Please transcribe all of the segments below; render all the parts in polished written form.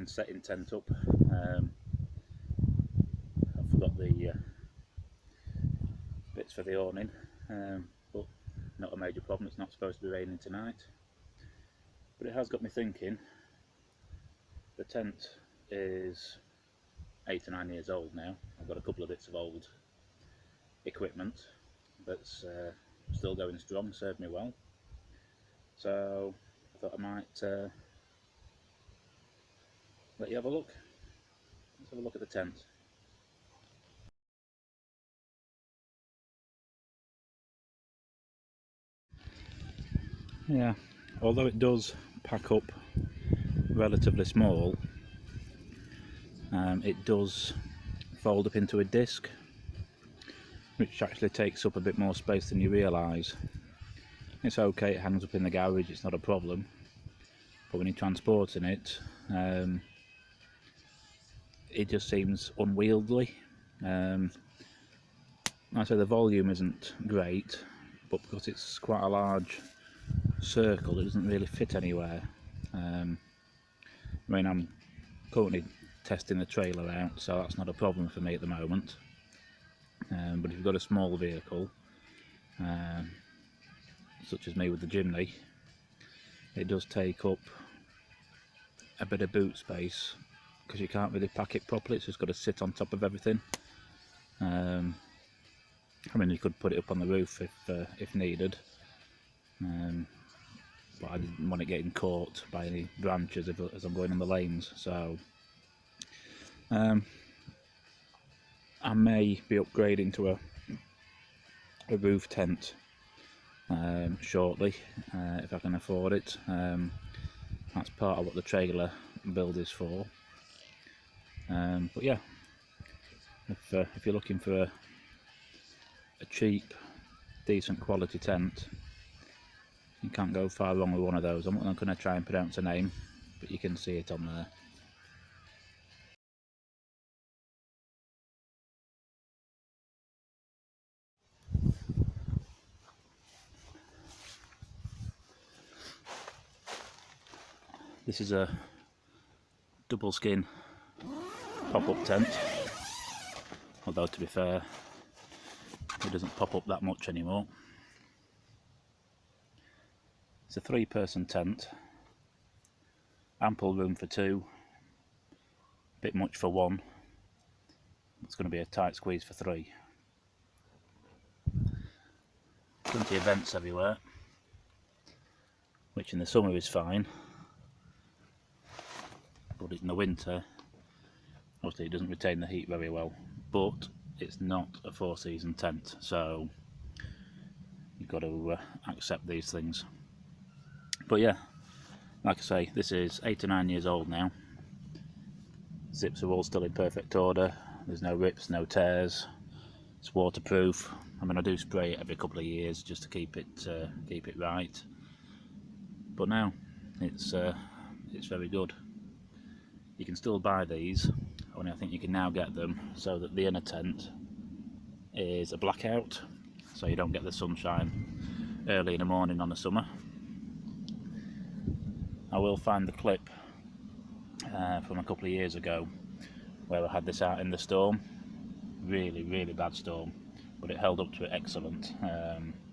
again setting tent up. I forgot the bits for the awning, but not a major problem. It's not supposed to be raining tonight, but it has got me thinking. The tent is 8 or 9 years old now. I've got a couple of bits of old equipment that's still going strong, served me well, so I thought I might let you have a look. Let's have a look at the tent. Yeah, although it does pack up relatively small, it does fold up into a disc, which actually takes up a bit more space than you realise. It's okay, it hangs up in the garage, it's not a problem, but when you're transporting it, it just seems unwieldy. Like I say, the volume isn't great, but because it's quite a large circle, it doesn't really fit anywhere. I mean, I'm currently testing the trailer out, so that's not a problem for me at the moment. But if you've got a small vehicle, such as me with the chimney, it does take up a bit of boot space because you can't really pack it properly. It's just got to sit on top of everything. I mean, you could put it up on the roof if needed, but I didn't want it getting caught by any branches as I'm going on the lanes. So I may be upgrading to a roof tent shortly, if I can afford it. That's part of what the trailer build is for. But yeah, if you're looking for a cheap, decent quality tent, you can't go far wrong with one of those. I'm not going to try and pronounce a name, but you can see it on there. This is a double skin pop-up tent, although to be fair, it doesn't pop up that much anymore. It's a 3-person tent, ample room for 2, a bit much for 1. It's going to be a tight squeeze for 3. Plenty of vents everywhere, which in the summer is fine, but in the winter, obviously it doesn't retain the heat very well. But it's not a 4-season tent, so you've got to accept these things. But yeah, like I say, this is 8 or 9 years old now. Zips are all still in perfect order. There's no rips, no tears. It's waterproof. I mean, I do spray it every couple of years just to keep it right. But now it's very good. You can still buy these, only I think you can now get them so that the inner tent is a blackout, so you don't get the sunshine early in the morning on the summer. I will find the clip from a couple of years ago where I had this out in the storm. Really bad storm, but it held up to it excellent.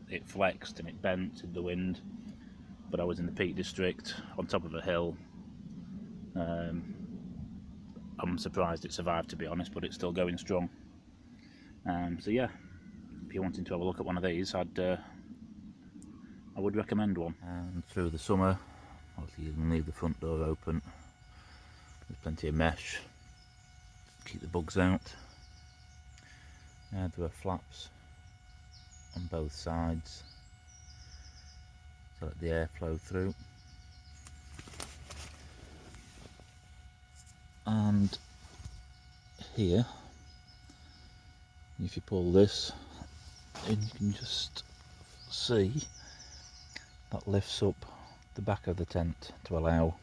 It flexed and it bent in the wind, but I was in the Peak District on top of a hill. I'm surprised it survived, to be honest, but it's still going strong. So yeah, if you're wanting to have a look at one of these, I would recommend one. And through the summer, obviously you can leave the front door open. There's plenty of mesh, keep the bugs out. There are flaps on both sides to let the air flow through. And here, if you pull this in, you can just see that lifts up the back of the tent to allow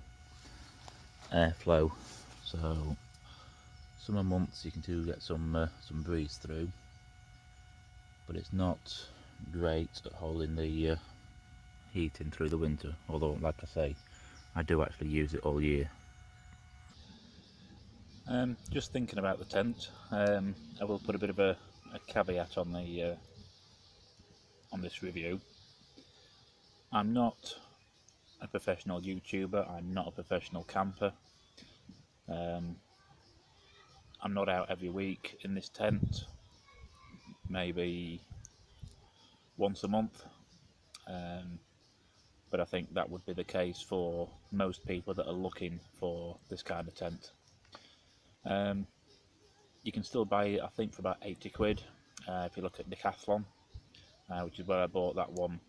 airflow. So summer months you can get some breeze through, but it's not great at holding the heat in through the winter, although like I say, I do actually use it all year. Just thinking about the tent. I will put a bit of a caveat on the on this review. I'm not a professional YouTuber. I'm not a professional camper. I'm not out every week in this tent. Maybe once a month. But I think that would be the case for most people that are looking for this kind of tent. You can still buy it, I think, for about 80 quid if you look at Decathlon, which is where I bought that one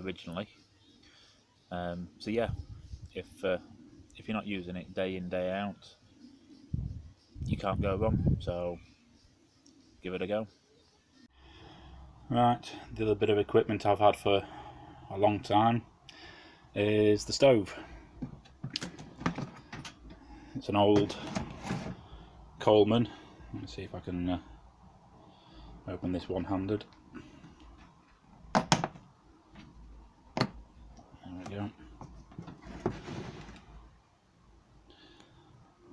originally. So yeah, if you're not using it day in, day out, you can't go wrong, so give it a go. Right, the other bit of equipment I've had for a long time is the stove. It's an old Coleman. Let's see if I can open this one-handed. There we go.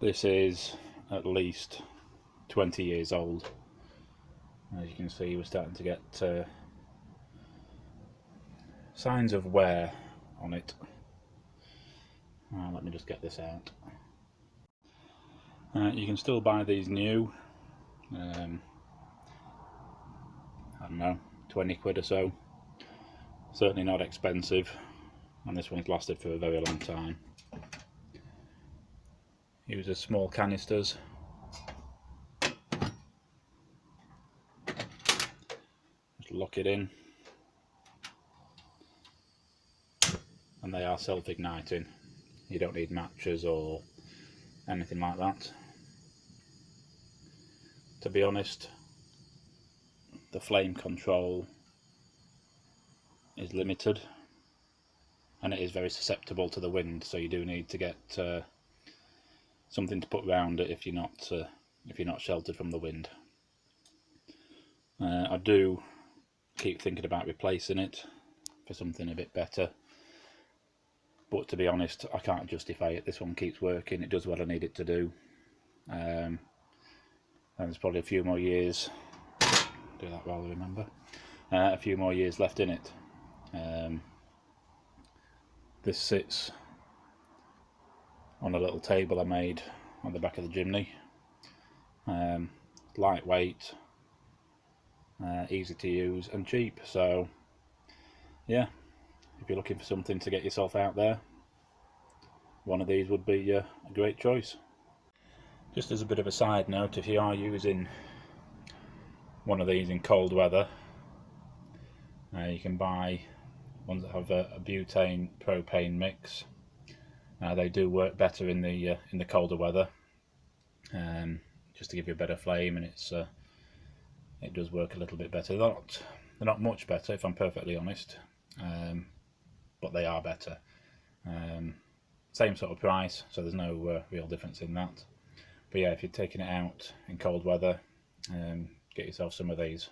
This is at least 20 years old. As you can see, we're starting to get signs of wear on it. Let me just get this out. You can still buy these new, I don't know, 20 quid or so. Certainly not expensive, and this one's lasted for a very long time. Uses small canisters. Just lock it in, and they are self-igniting. You don't need matches or anything like that. To be honest, the flame control is limited, and it is very susceptible to the wind, so you do need to get something to put around it if you're not sheltered from the wind. I do keep thinking about replacing it for something a bit better, but to be honest, I can't justify it. This one keeps working, it does what I need it to do, and there's probably a few more years, do that while I remember, a few more years left in it. This sits on a little table I made on the back of the chimney. Lightweight, easy to use and cheap, so yeah, if you're looking for something to get yourself out there, one of these would be a great choice. Just as a bit of a side note, if you are using one of these in cold weather, you can buy ones that have a butane propane mix. They do work better in the colder weather, just to give you a better flame, and it does work a little bit better. They're not much better, if I'm perfectly honest, but they are better. Same sort of price, so there's no real difference in that. But yeah, if you're taking it out in cold weather, get yourself some of these.